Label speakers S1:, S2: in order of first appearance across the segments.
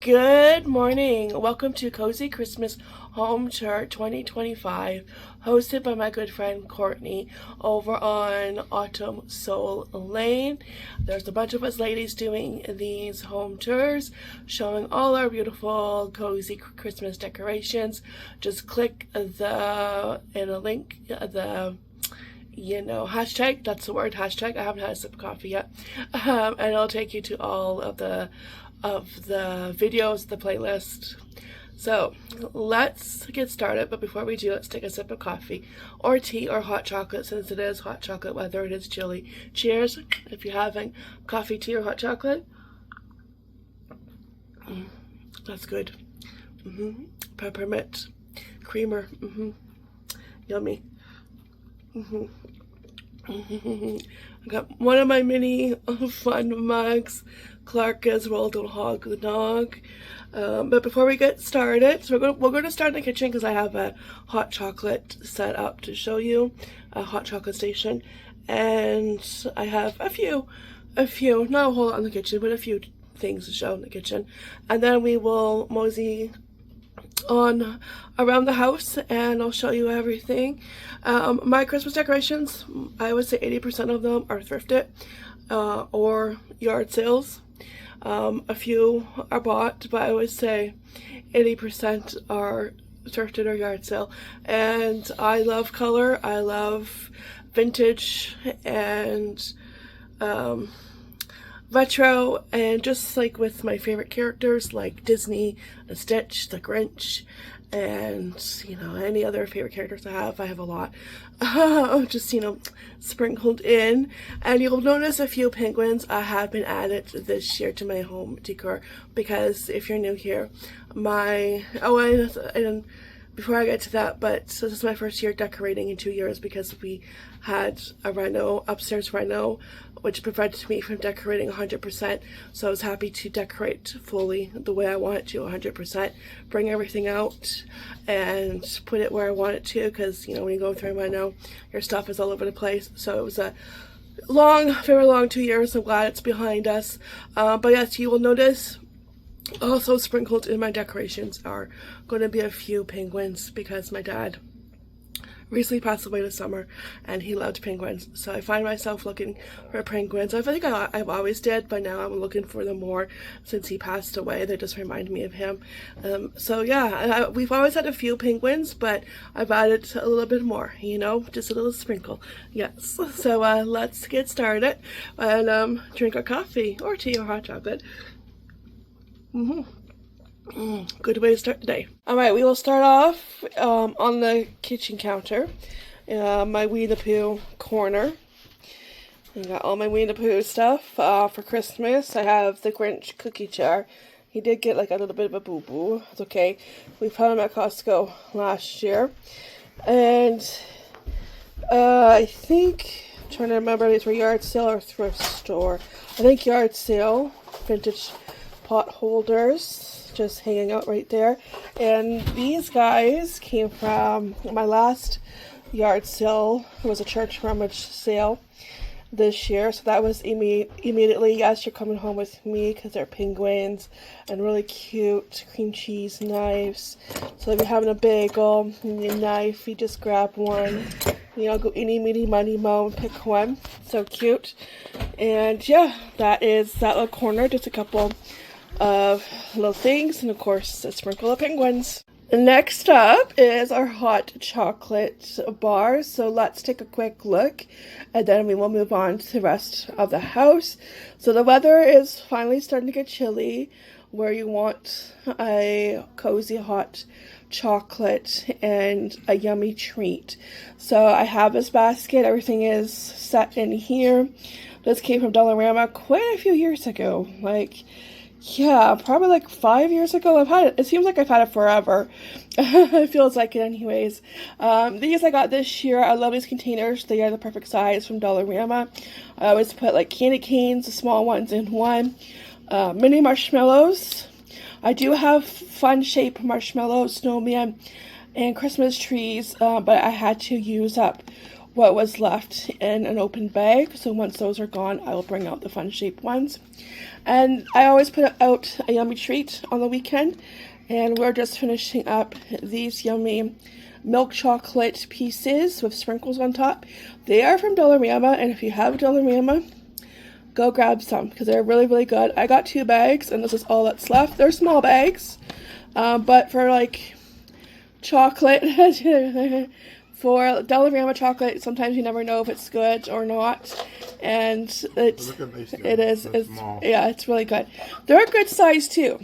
S1: Good morning. Welcome to Cozy Christmas Home Tour 2025, hosted by my good friend Courtney over on Autumn Soul Lane. There's a bunch of us ladies doing these home tours, showing all our beautiful cozy Christmas decorations. Just click the hashtag, that's the word, hashtag. I haven't had a sip of coffee yet. And it'll take you to all of the videos, the playlist. So let's get started, but before we do, let's take a sip of coffee or tea or hot chocolate, since it is hot chocolate weather, it is chilly. Cheers if you're having coffee, tea, or hot chocolate. That's good. Peppermint creamer. Yummy. I got one of my mini fun mugs. Clark has rolled on hog the dog. But before we get started, so we're going to start in the kitchen because I have a hot chocolate set up to show you, a hot chocolate station, and I have a few, not a whole lot in the kitchen, but a few things to show in the kitchen, and then we will mosey on around the house and I'll show you everything. My Christmas decorations, I would say 80% of them are thrifted or yard sales. A few are bought, but I would say 80% are thrifted or yard sale. And I love color, I love vintage and retro, and just like with my favorite characters like Disney, the Stitch, the Grinch, and any other favorite characters I have a lot just sprinkled in. And you'll notice a few penguins have been added this year to my home decor, because if you're new here, and before I get to that, but so this is my first year decorating in 2 years, because we had a upstairs reno, which prevented me from decorating 100%. So I was happy to decorate fully the way I want it to, 100%. Bring everything out and put it where I want it to, because when you go through a reno, your stuff is all over the place. So it was a very long 2 years. I'm glad it's behind us. But yes, you will notice also sprinkled in my decorations are going to be a few penguins, because my dad recently passed away this summer and he loved penguins. So I find myself looking for penguins. I think I've always did, but now I'm looking for them more since he passed away. They just remind me of him. So yeah, we've always had a few penguins, but I've added a little bit more, just a little sprinkle. Yes. So let's get started and drink our coffee or tea or hot chocolate. Good way to start the day. Alright, we will start off on the kitchen counter. My Winnie the Pooh corner. I got all my Winnie the Pooh stuff for Christmas. I have the Grinch cookie jar. He did get like a little bit of a boo-boo. It's okay. We found him at Costco last year. And I think, I'm trying to remember if these were yard sale or thrift store. I think yard sale. Vintage pot holders just hanging out right there. And these guys came from my last yard sale. It was a church rummage sale this year, so that was immediately, yes, you're coming home with me, because they're penguins and really cute cream cheese knives. So if you're having a bagel and a knife, you just grab one, go eeny meeny miny mo and pick one. So cute. And yeah, that is that little corner, just a couple of little things, and of course a sprinkle of penguins. Next up is our hot chocolate bar. So let's take a quick look and then we will move on to the rest of the house. So the weather is finally starting to get chilly, where you want a cozy hot chocolate and a yummy treat. So I have this basket, everything is set in here. This came from Dollarama quite a few years ago, yeah, probably like 5 years ago. I've had it. It seems like I've had it forever. It feels like it anyways. These I got this year. I love these containers. They are the perfect size from Dollarama. I always put like candy canes, the small ones, in one. Mini marshmallows. I do have fun shape marshmallows, snowman, and Christmas trees, but I had to use up what was left in an open bag. So once those are gone, I will bring out the fun shaped ones. And I always put out a yummy treat on the weekend. And we're just finishing up these yummy milk chocolate pieces with sprinkles on top. They are from Dollarama, and if you have Dollarama, go grab some because they're really, really good. I got 2 bags, and this is all that's left. They're small bags, but for like chocolate, for Dollarama chocolate, sometimes you never know if it's good or not, and it's yeah, it's really good. They're a good size too.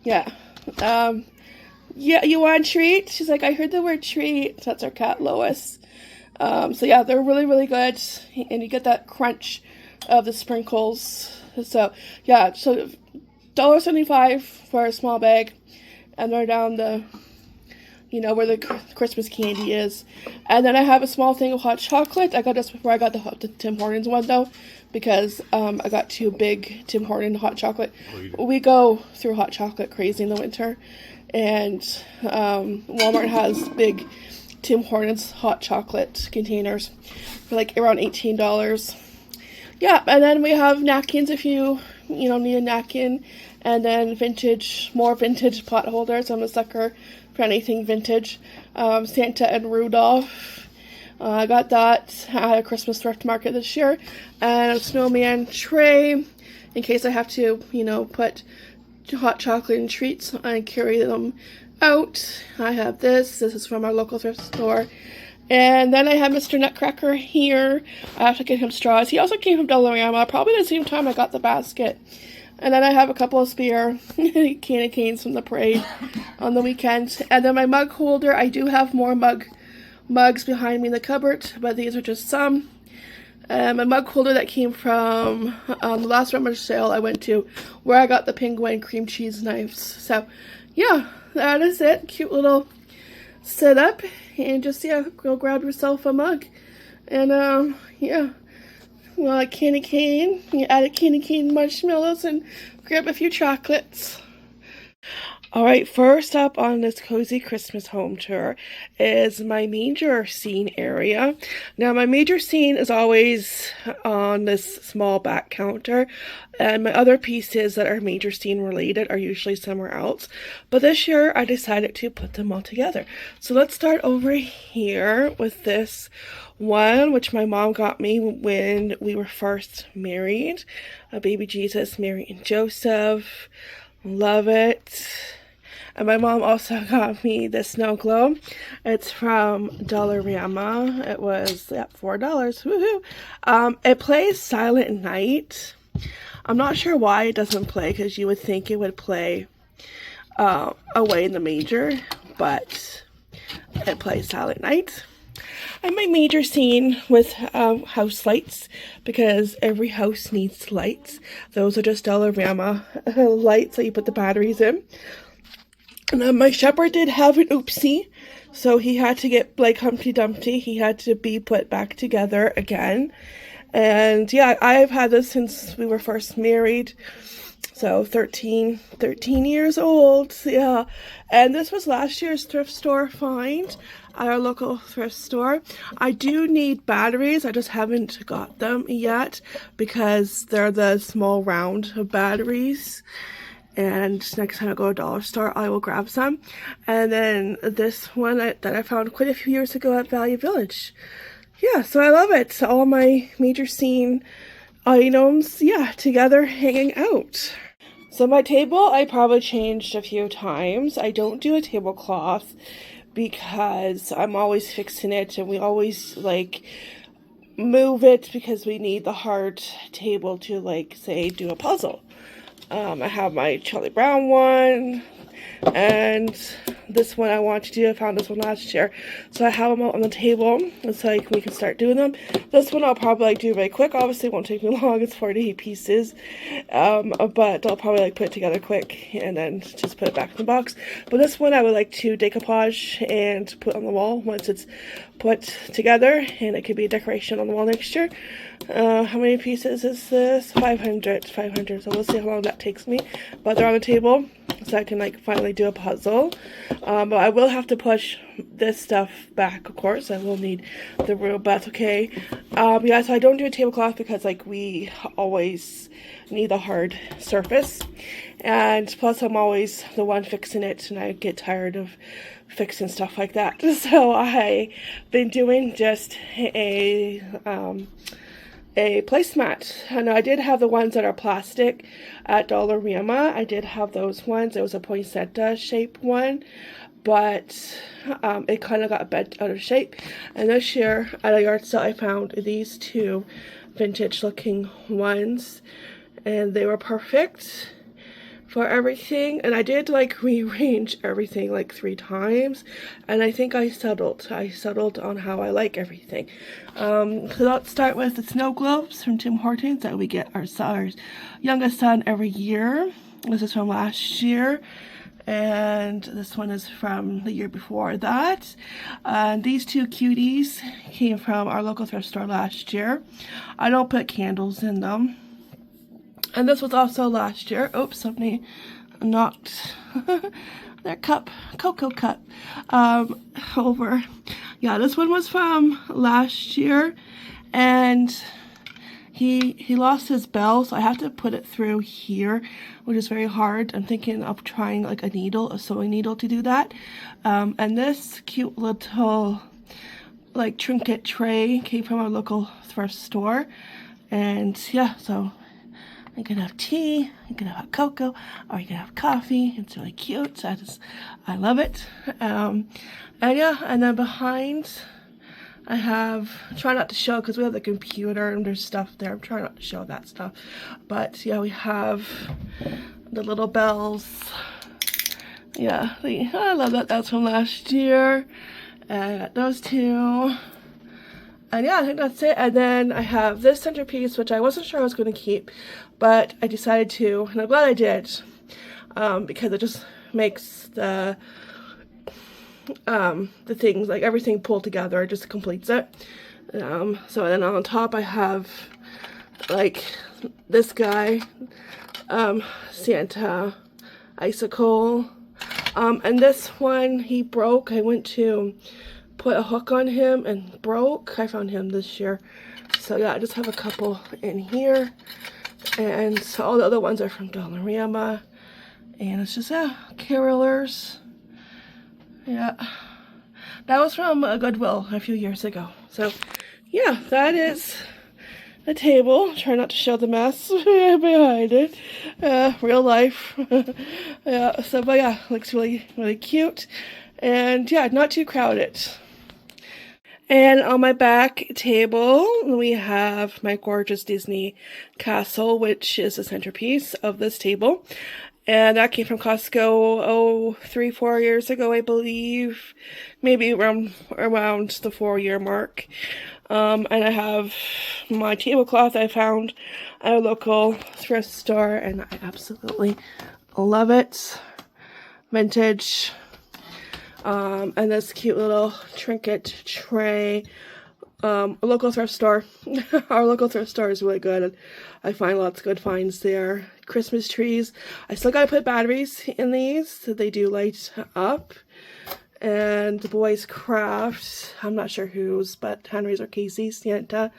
S1: Yeah. Yeah, you want a treat? She's like, I heard the word treat. That's our cat, Lois. So yeah, they're really, really good. And you get that crunch of the sprinkles. So yeah, so $1.75 for a small bag. And they're down the, you know, where the Christmas candy is. And then I have a small thing of hot chocolate. I got this before I got the Tim Hortons one though. Because I got 2 big Tim Hortons hot chocolate. We go through hot chocolate crazy in the winter. And Walmart has big Tim Hortons hot chocolate containers for like around $18. Yeah, and then we have napkins if you need a napkin. And then more vintage pot holders. I'm a sucker for anything vintage. Santa and Rudolph. I got that at a Christmas thrift market this year. And a snowman tray in case I have to, put hot chocolate and treats and carry them out. I have this. This is from our local thrift store. And then I have Mr. Nutcracker here. I have to get him straws. He also came from Dollarama, probably the same time I got the basket. And then I have a couple of spare candy canes from the parade on the weekend. And then my mug holder. I do have more mugs behind me in the cupboard, but these are just some. A mug holder that came from the last rummage sale I went to, where I got the penguin cream cheese knives. So yeah, that is it. Cute little setup, and just go grab yourself a mug. And yeah, well, a candy cane. You add a candy cane marshmallows and grab a few chocolates. Alright, first up on this cozy Christmas home tour is my Manger scene area. Now, my Manger scene is always on this small back counter, and my other pieces that are Manger scene related are usually somewhere else. But this year, I decided to put them all together. So let's start over here with this one, which my mom got me when we were first married. A baby Jesus, Mary and Joseph. Love it. And my mom also got me the snow globe. It's from Dollarama. It was $4. Woohoo! It plays Silent Night. I'm not sure why it doesn't play, because you would think it would play Away in the Manger, but it plays Silent Night. And my Manger scene with house lights, because every house needs lights. Those are just Dollarama lights that you put the batteries in. And then my shepherd did have an oopsie, so he had to get like Humpty Dumpty. He had to be put back together again. And yeah, I've had this since we were first married. So 13 years old, yeah. And this was last year's thrift store find at our local thrift store. I do need batteries. I just haven't got them yet because they're the small round batteries. And next time I go to Dollar Store, I will grab some. And then this one that I found quite a few years ago at Value Village. Yeah, so I love it. So all my Manger scene items, yeah, together hanging out. So my table, I probably changed a few times. I don't do a tablecloth because I'm always fixing it, and we always like move it because we need the hard table to, like, say, do a puzzle. I have my Charlie Brown one, and this one I want to do. I found this one last year, so I have them out on the table, and so we can start doing them. This one I'll probably do very quick. Obviously, it won't take me long. It's 48 pieces, but I'll probably put it together quick and then just put it back in the box. But this one I would like to decoupage and put on the wall once it's put together, and it could be a decoration on the wall next year. How many pieces is this? 500. So we'll see how long that takes me. But they're on the table, so I can like finally do a puzzle. But I will have to push this stuff back, of course. I will need the room, but that's okay. Yeah, so I don't do a tablecloth because like we always need a hard surface, and plus I'm always the one fixing it, and I get tired of fixing stuff like that. So I've been doing just a placemat. And I did have the ones that are plastic at Dollarama. I did have those ones. It was a poinsettia shape one, but it kind of got bent out of shape. And this year at a yard sale I found these two vintage looking ones, and they were perfect for everything. And I did like rearrange everything like 3 times, and I think I settled on how I like everything. So let's start with the snow globes from Tim Hortons that we get our youngest son every year. This is from last year, and this one is from the year before that. These two cuties came from our local thrift store last year. I don't put candles in them. And this was also last year. Oops, somebody knocked their cocoa cup over. Yeah, this one was from last year, and he lost his bell, so I have to put it through here, which is very hard. I'm thinking of trying like a sewing needle to do that. And this cute little like trinket tray came from our local thrift store, and yeah, so you can have tea, you can have cocoa, or you can have coffee. It's really cute. So I love it. And yeah, and then behind I have, try not to show because we have the computer and there's stuff there. I'm trying not to show that stuff. But yeah, we have the little bells. Yeah, I love that. That's from last year. And I got those two. And yeah, I think that's it. And then I have this centerpiece, which I wasn't sure I was going to keep, but I decided to, and I'm glad I did, because it just makes the things, like everything pulled together, it just completes it. So then on top I have like this guy, Santa icicle, and this one he broke. I went to put a hook on him and broke. I found him this year. So yeah, I just have a couple in here, and so all the other ones are from Dollarama, and it's just carolers. Yeah, that was from Goodwill a few years ago. So yeah, that is the table. Try not to show the mess behind it. Real life. Yeah, so but yeah, looks really, really cute, and yeah, not too crowded. And on my back table, we have my gorgeous Disney castle, which is the centerpiece of this table. And that came from Costco, 3-4 years ago, I believe. Maybe around the 4-year mark. And I have my tablecloth I found at a local thrift store, and I absolutely love it. Vintage. And this cute little trinket tray. A local thrift store. Our local thrift store is really good. I find lots of good finds there. Christmas trees. I still gotta put batteries in these so they do light up. And the boys' craft. I'm not sure whose, but Henry's or Casey's. Santa.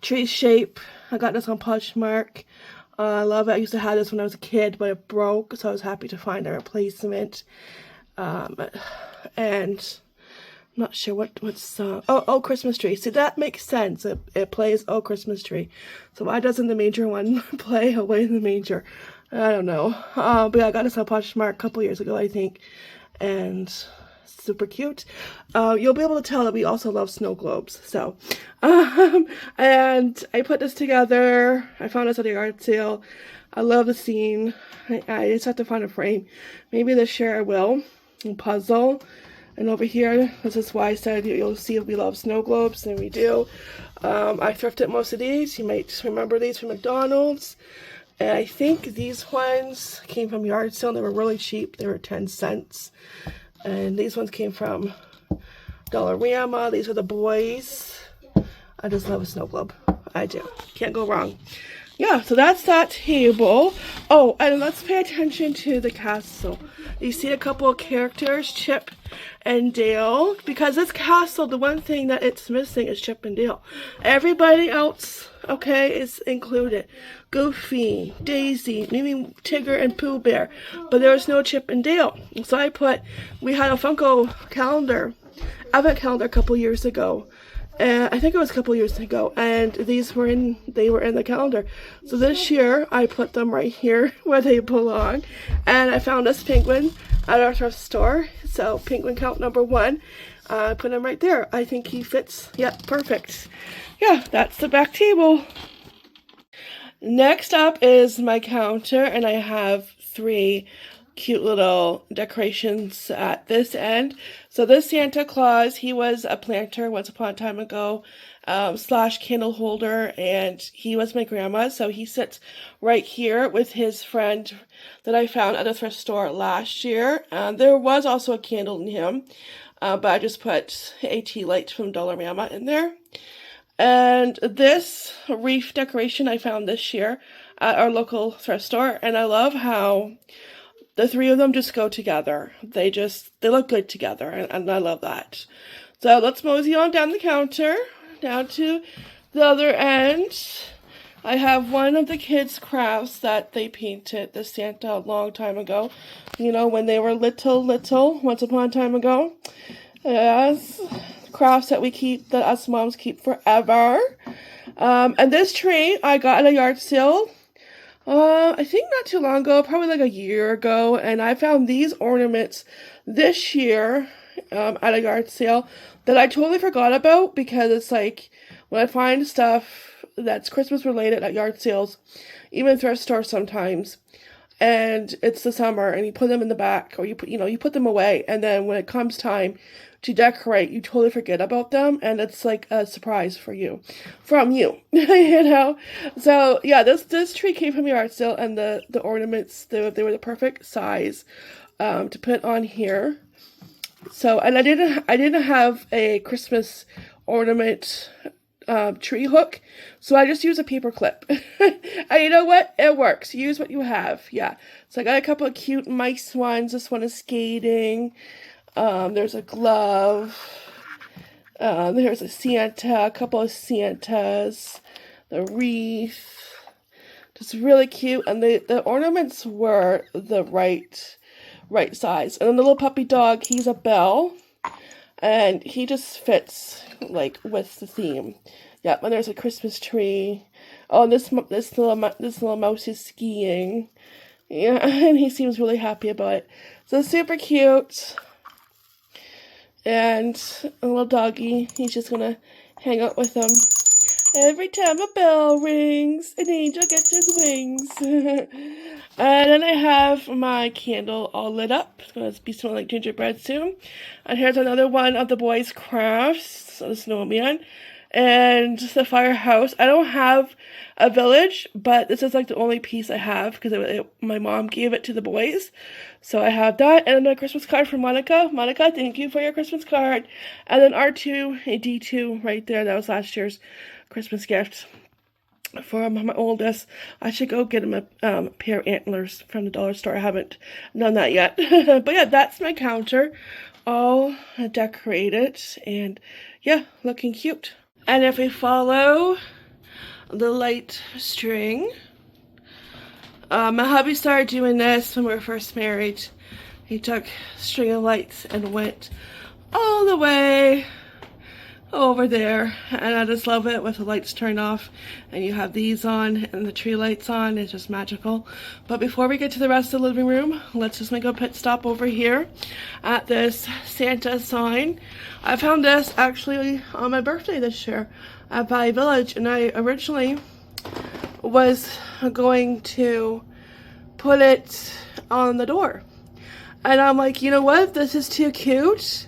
S1: Tree shape. I got this on Poshmark. I love it. I used to have this when I was a kid, but it broke, so I was happy to find a replacement. And I'm not sure what song. Oh, Christmas Tree. See, that makes sense. It plays Oh Christmas Tree. So why doesn't the Manger one play Away in the Manger? I don't know. But yeah, I got this on Poshmark a couple years ago, I think. And super cute. You'll be able to tell that we also love snow globes. So, and I put this together. I found this at a yard sale. I love the scene. I just have to find a frame. Maybe this year I will. A puzzle. And over here, this is why I said you'll see if we love snow globes, and we do. I thrifted most of these. You might remember these from McDonald's. And I think these ones came from yard sale. They were really cheap. They were 10 cents. And these ones came from Dollarama. These are the boys. I just love a snow globe. I do. Can't go wrong. yeah, so that's that table. Oh, and let's pay attention to the castle. You see a couple of characters, Chip and Dale, because this castle, the one thing that it's missing is Chip and Dale. Everybody else, okay, is included. Goofy, Daisy, maybe Tigger and Pooh Bear, but there was no Chip and Dale. So we had a Funko calendar, advent calendar a couple years ago. I think it was a couple years ago, and they were in the calendar. So this year, I put them right here where they belong, and I found this penguin at our thrift store. So penguin count number 1, I put him right there. I think he fits, yep, perfect. Yeah, that's the back table. Next up is my counter, and I have 3 cute little decorations at this end. So this Santa Claus, he was a planter once upon a time ago, slash candle holder, and he was my grandma, so he sits right here with his friend that I found at a thrift store last year. There was also a candle in him, but I just put a tea light from Dollarama in there. And this wreath decoration I found this year at our local thrift store, and I love how the 3 of them just go together. They look good together, and I love that. So let's mosey on down the counter, down to the other end. I have one of the kids' crafts that they painted the Santa a long time ago. You know, when they were little, once upon a time ago. Yes, crafts that that us moms keep forever. And this tree I got at a yard sale. I think not too long ago, probably like a year ago, and I found these ornaments this year at a yard sale that I totally forgot about, because it's like when I find stuff that's Christmas related at yard sales, even thrift stores sometimes, and it's the summer and you put them in the back, or you put them away, and then when it comes time to decorate, you totally forget about them, and it's like a surprise from you, you know. So yeah, this tree came from yard sale, and the ornaments, they were the perfect size to put on here. So, and I didn't have a Christmas ornament tree hook, so I just use a paper clip. And you know what? It works. Use what you have. Yeah. So I got a couple of cute mice ones. This one is skating. There's a glove. There's a Santa, a couple of Santas, the wreath. Just really cute, and the ornaments were the right size. And then the little puppy dog, he's a Belle, and he just fits like with the theme. Yeah, and there's a Christmas tree. Oh, and this little mouse is skiing. Yeah, and he seems really happy about it. So super cute. And a little doggy, he's just gonna hang out with them. Every time a bell rings, an angel gets his wings. And then I have my candle all lit up. It's gonna be smelling like gingerbread soon. And here's another one of the boys' crafts. So the snowman. And the firehouse. I don't have a village, but this is like the only piece I have, because my mom gave it to the boys. So I have that, and a Christmas card from Monica. Monica, thank you for your Christmas card. And then R2, a D2 right there. That was last year's Christmas gift for my oldest. I should go get him a pair of antlers from the dollar store. I haven't done that yet. But yeah, that's my counter, all decorated, and yeah, looking cute. And if we follow the light string, my hubby started doing this when we were first married. He took a string of lights and went all the way over there, and I just love it with the lights turned off and you have these on and the tree lights on. It's just magical. But before we get to the rest of the living room, let's just make a pit stop over here at this Santa sign. I found this actually on my birthday this year at Valley Village, and I originally was going to put it on the door, and I'm like, you know what, this is too cute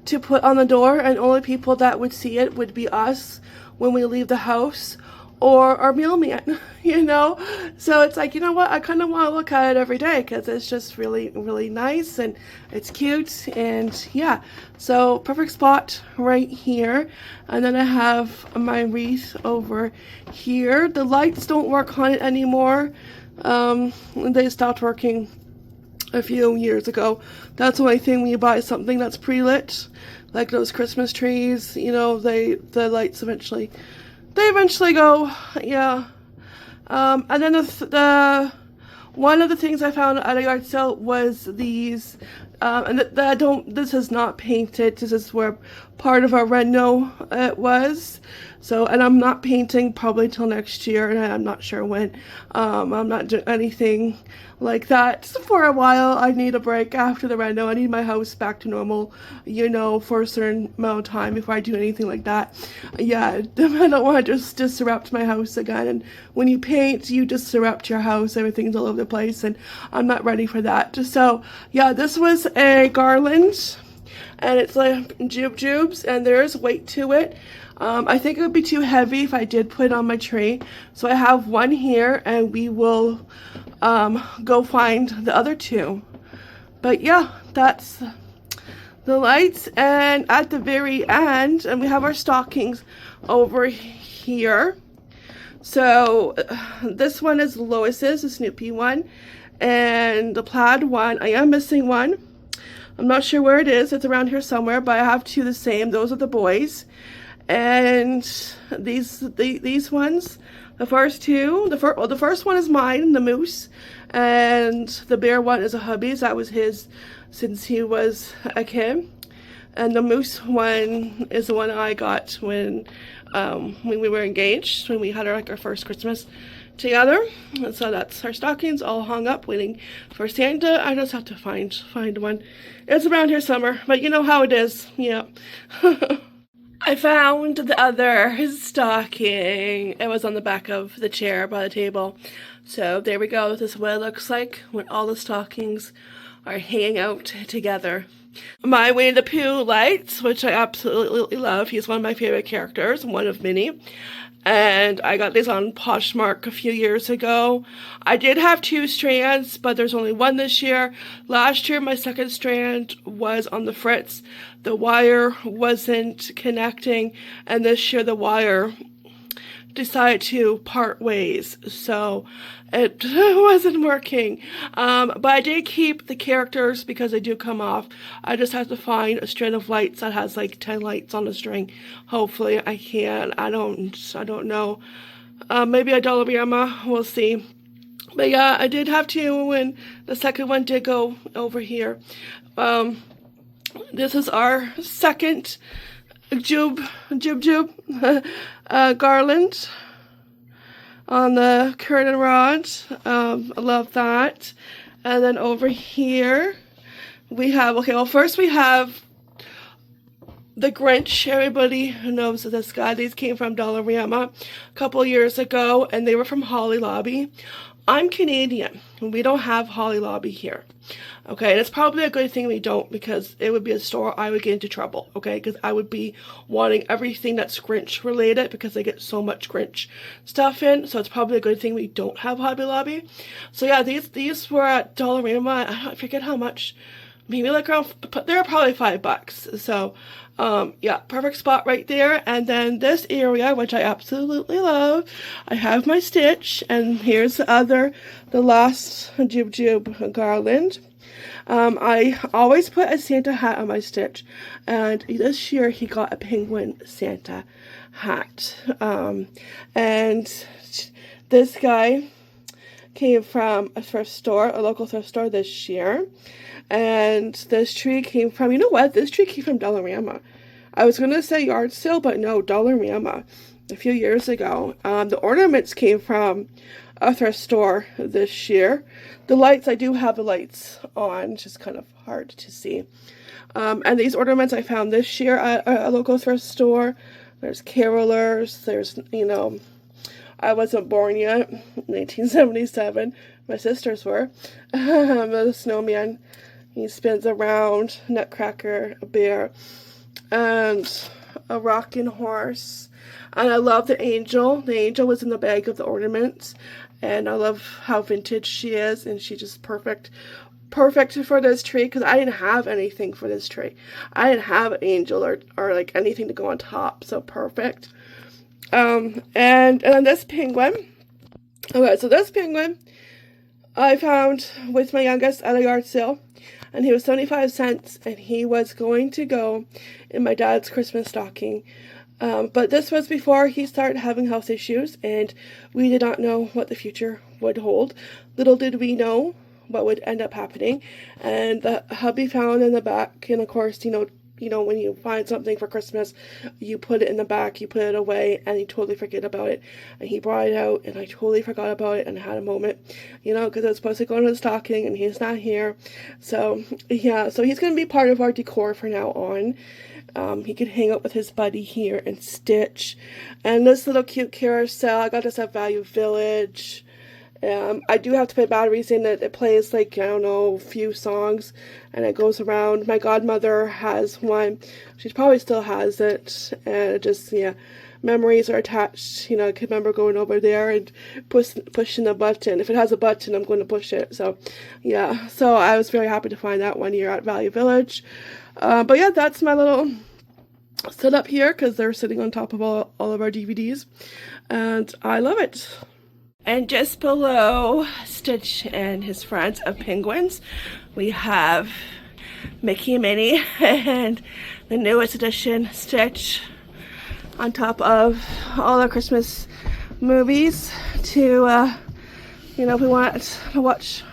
S1: to put on the door, and only people that would see it would be us when we leave the house, or our mailman, you know? So it's like, you know what, I kind of want to look at it every day because it's just really, really nice and it's cute, and yeah. So perfect spot right here. And then I have my wreath over here. The lights don't work on it anymore. They stopped working a few years ago. That's the only thing when you buy something that's pre-lit, like those Christmas trees, you know, the lights eventually go, yeah. And then the one of the things I found at a yard sale was these, and this is not painted. This is where part of our reno it was. So, and I'm not painting probably till next year, and I'm not sure when. I'm not doing anything like that for a while. I need a break after the reno. I need my house back to normal, you know, for a certain amount of time before I do anything like that. Yeah, I don't want to just disrupt my house again. And when you paint, you disrupt your house. Everything's all over the place, and I'm not ready for that. So, yeah, this was a garland, and it's like jubes, and there's weight to it. I think it would be too heavy if I did put it on my tree. So I have one here, and we will go find the other two. But yeah, that's the lights. And at the very end, and we have our stockings over here. So this one is Lois's, the Snoopy one, and the plaid one. I am missing one. I'm not sure where it is. It's around here somewhere, but I have two the same. Those are the boys. And these ones, the first two, the first one is mine, the moose, and the bear one is a hubby's. That was his since he was a kid. And the moose one is the one I got when we were engaged, when we had our first Christmas together. And so that's our stockings all hung up waiting for Santa. I just have to find one. It's around here somewhere, but you know how it is. Yeah. I found the other stocking. It was on the back of the chair by the table. So there we go. This is what it looks like when all the stockings are hanging out together. My Winnie the Pooh lights, which I absolutely love. He's one of my favorite characters, one of many. And I got these on Poshmark a few years ago. I did have 2 strands, but there's only one this year. Last year, my second strand was on the fritz. The wire wasn't connecting, and this year the wire decided to part ways, so it wasn't working. But I did keep the characters because they do come off. I just have to find a strand of lights that has like 10 lights on the string. Hopefully I can. I don't know. Maybe a Dollarama, we'll see. But yeah, I did have 2, and the second one did go over here. This is our second garland on the curtain rod. I love that. And then over here we have, okay, well first we have the Grinch. Everybody knows this guy. These came from Dollarama a couple years ago, and they were from Holly Lobby. I'm Canadian, and we don't have Holly Lobby here. Okay, and it's probably a good thing we don't, because it would be a store I would get into trouble, okay, because I would be wanting everything that's Grinch related, because they get so much Grinch stuff in, so it's probably a good thing we don't have Hobby Lobby. So yeah, these were at Dollarama. I forget how much, maybe like around, they're probably $5. So yeah, perfect spot right there. And then this area, which I absolutely love, I have my stitch, and here's the last jube garland. I always put a Santa hat on my stitch, and this year he got a penguin Santa hat. And this guy came from a thrift store, a local thrift store this year. And this tree came from, you know what? This tree came from Dollarama. I was going to say yard sale, but no, Dollarama a few years ago. The ornaments came from a thrift store this year. The lights, I do have the lights on, just kind of hard to see. And these ornaments I found this year at a local thrift store. There's carolers, there's, you know, I wasn't born yet, 1977. My sisters were. The snowman, he spins around, Nutcracker, a bear, and a rocking horse. And I love the angel. The angel was in the bag of the ornaments. And I love how vintage she is. And she's just perfect for this tree, because I didn't have anything for this tree. I didn't have an angel or like anything to go on top. So perfect. And then this penguin. Okay, so this penguin I found with my youngest at a yard sale, and he was 75 cents, and he was going to go in my dad's Christmas stocking. But this was before he started having health issues, and we did not know what the future would hold. Little did we know what would end up happening. And the hubby found in the back, and of course, you know, when you find something for Christmas, you put it in the back, you put it away, and you totally forget about it. And he brought it out, and I totally forgot about it, and had a moment, you know, because it was supposed to go into the stocking, and he's not here. So, yeah, so he's going to be part of our decor from now on. He could hang out with his buddy here and Stitch. And this little cute carousel, I got this at Value Village. I do have to put batteries in it. It plays like, I don't know, a few songs, and it goes around. My godmother has one. She probably still has it, and it just, yeah, memories are attached. You know, I can remember going over there and pushing the button. If it has a button, I'm going to push it. So, yeah, so I was very happy to find that one here at Value Village. But yeah, that's my little setup here, because they're sitting on top of all of our DVDs, and I love it. And just below Stitch and his friends of penguins, we have Mickey and Minnie and the newest edition, Stitch, on top of all our Christmas movies to, you know, if we want to watch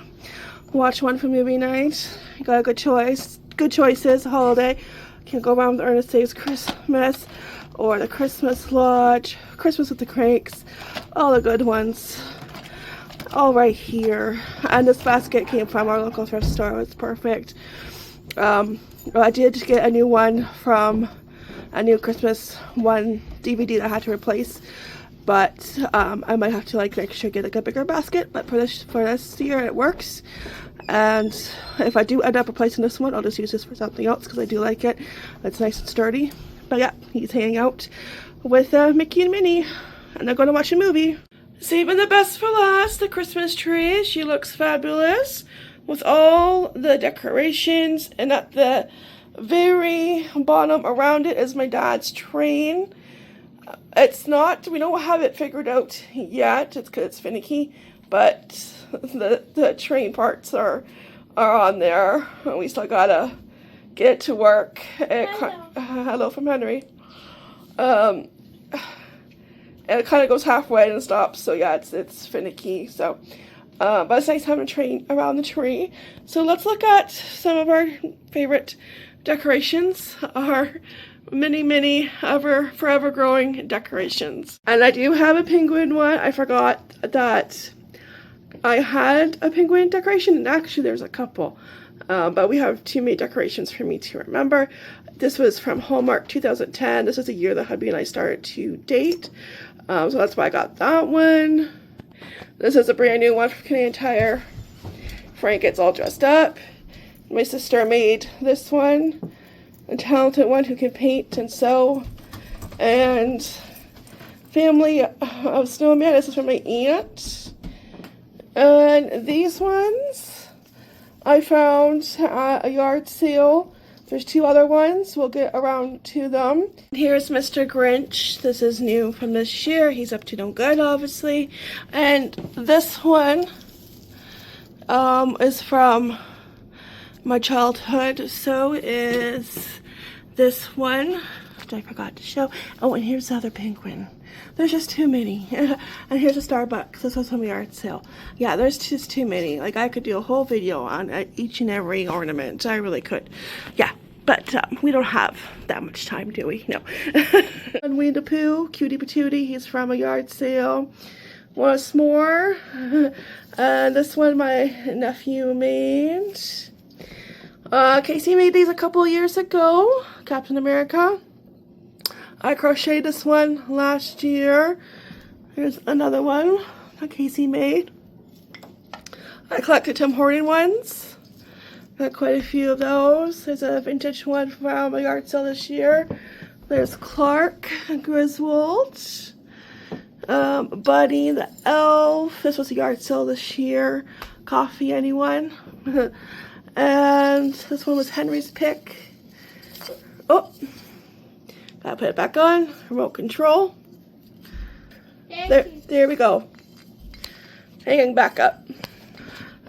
S1: one for movie night. You got a good choices, holiday. Can go around with Ernest Saves Christmas, or the Christmas Lodge, Christmas with the Cranks, all the good ones, all right here. And this basket came from our local thrift store. It's perfect. I did get a new one from a new Christmas one DVD that I had to replace, but I might have to like make sure get like a bigger basket. But for this year it works. And if I do end up replacing this one, I'll just use this for something else, because I do like it. It's nice and sturdy. But yeah, he's hanging out with Mickey and Minnie, and they're going to watch a movie. Saving the best for last, the Christmas tree. She looks fabulous with all the decorations, and at the very bottom around it is my dad's train. We don't have it figured out yet. It's because it's finicky, but the train parts are on there. We still gotta get it to work. Hello from Henry. And it kind of goes halfway and stops, so yeah, it's finicky. So, but it's nice having a train around the tree. So let's look at some of our favorite decorations. Our many forever growing decorations. And I do have a penguin one. I forgot that I had a penguin decoration, and actually there's a couple. But we have too many decorations for me to remember. This was from Hallmark 2010. This is the year that hubby and I started to date. So that's why I got that one. This is a brand new one from Canadian Tire. Frank gets all dressed up. My sister made this one. A talented one who can paint and sew. And family of snowman. This is from my aunt. And these ones I found at a yard sale. There's two other ones. We'll get around to them. Here's Mr. Grinch. This is new from this year. He's up to no good, obviously. And this one is from my childhood. So is this one, which I forgot to show. Oh, and here's the other penguin. There's just too many. And here's a Starbucks. This was from the yard sale. Yeah, there's just too many. Like, I could do a whole video on each and every ornament. I really could. Yeah, but we don't have that much time, do we? No. And Winnie the Pooh, Cutie Patootie. He's from a yard sale. Once more. And this one my nephew made. Casey made these a couple years ago. Captain America. I crocheted this one last year. Here's another one that Casey made. I collected Tim Horton ones. Got quite a few of those. There's a vintage one from a yard sale this year. There's Clark Griswold. Buddy the Elf. This was a yard sale this year. Coffee, anyone? And this one was Henry's pick. Oh, gotta put it back on. Remote control. There we go. Hanging back up.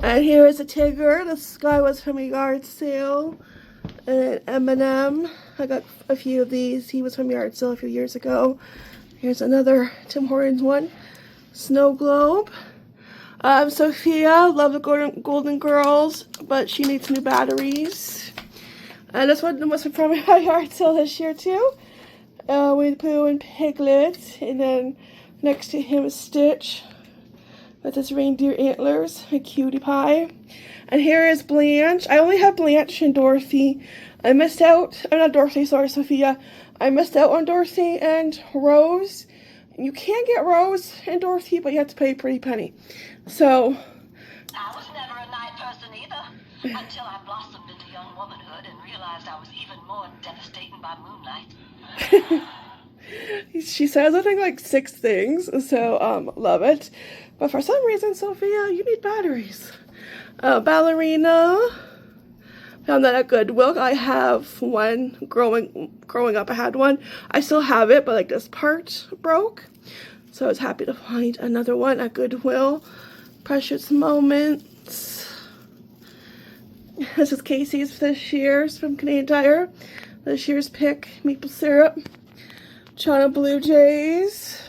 S1: And here is a Tigger. This guy was from a yard sale. And M&M. I got a few of these. He was from a yard sale a few years ago. Here's another Tim Hortons one. Snow Globe. Sophia, love the Golden Girls, but she needs new batteries. And this one was from a yard sale this year too. Winnie the Pooh and Piglet. And then next to him is Stitch with his reindeer antlers, a cutie pie. And here is Blanche. I only have Blanche and Dorothy. I missed out, oh not Dorothy, sorry, Sophia. I missed out on Dorothy and Rose. You can get Rose and Dorothy, but you have to pay a pretty penny. So
S2: I was never a night person either, until I blossomed into young womanhood and realized I was even more devastating by moonlight.
S1: She says I think like 6 things, so love it. But for some reason, Sophia, you need batteries. Ballerina. Found that at Goodwill. I have one. Growing up I had one. I still have it, but like this part broke. So I was happy to find another one at Goodwill. Precious Moments. This is Casey's this year's from Canadian Tire. This year's pick, maple syrup. Toronto Blue Jays.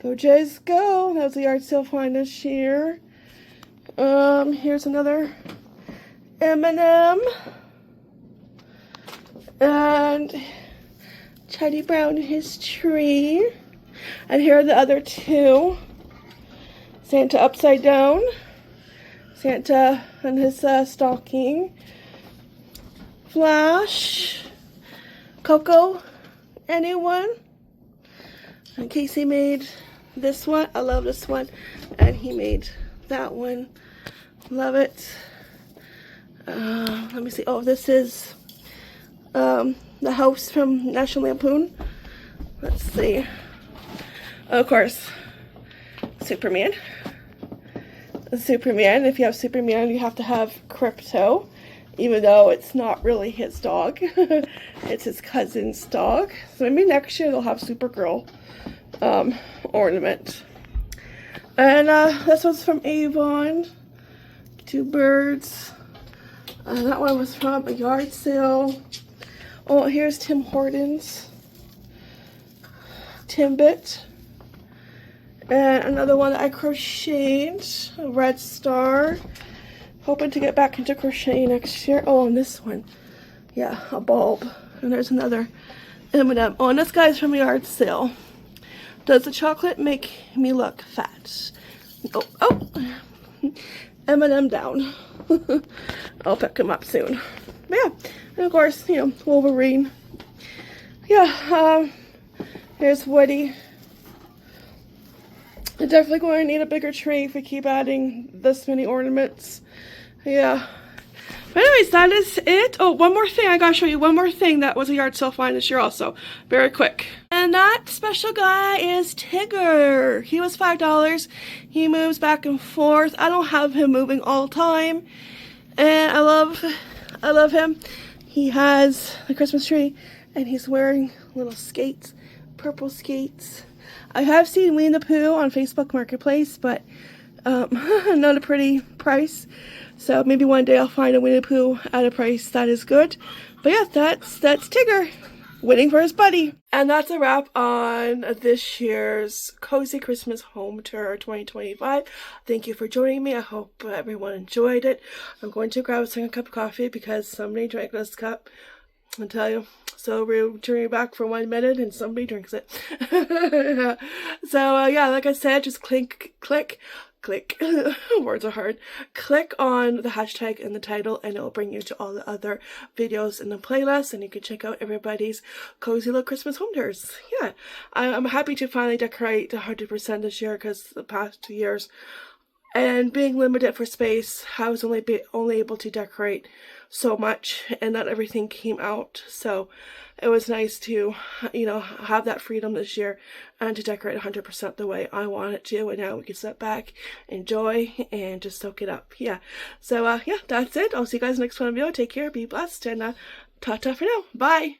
S1: Go Jays, go! That was a yard sale find this year. Here's another M&M. And Charlie Brown and his tree. And here are the other 2. Santa upside down. Santa and his stocking. Flash. Coco. Anyone? And Casey made this one. I love this one. And he made that one. Love it. Let me see. Oh, this is the house from National Lampoon. Let's see. Of course, Superman. Superman. If you have Superman, you have to have Crypto, even though it's not really his dog. It's his cousin's dog. So maybe next year they'll have Supergirl ornament. And this one's from Avon. 2 birds. That one was from a yard sale. Oh, here's Tim Hortons. Timbit. And another one that I crocheted. A red star. Hoping to get back into crochet next year. Oh, and this one. Yeah, a bulb. And there's another M&M. Oh, and this guy's from a yard sale. Does the chocolate make me look fat? Oh. M&M down. I'll pick him up soon. But yeah, and of course, you know, Wolverine. Yeah, here's Woody. I'm definitely going to need a bigger tree if we keep adding this many ornaments. Yeah. But anyways, that is it. Oh, one more thing. I gotta show you one more thing that was a yard sale find this year also. Very quick. And that special guy is Tigger. He was $5. He moves back and forth. I don't have him moving all the time. And I love him. He has the Christmas tree and he's wearing little skates, purple skates. I have seen Winnie the Pooh on Facebook Marketplace, but not a pretty price. So maybe one day I'll find a Winnie the Pooh at a price that is good. But yeah, that's Tigger waiting for his buddy. And that's a wrap on this year's Cozy Christmas Home Tour 2025. Thank you for joining me. I hope everyone enjoyed it. I'm going to grab a second cup of coffee because somebody drank this cup. I'll tell you. So we're turning back for 1 minute and somebody drinks it. So yeah, like I said, just click. Words are hard. Click on the hashtag in the title and it will bring you to all the other videos in the playlist and you can check out everybody's cozy little Christmas home tours. Yeah, I'm happy to finally decorate 100% this year because the past 2 years And being limited for space, I was only able to decorate so much, and not everything came out. So it was nice to, you know, have that freedom this year and to decorate 100% the way I wanted to. And now we can sit back, enjoy, and just soak it up. Yeah. So yeah, that's it. I'll see you guys next one video. Take care, be blessed, and ta-ta for now. Bye.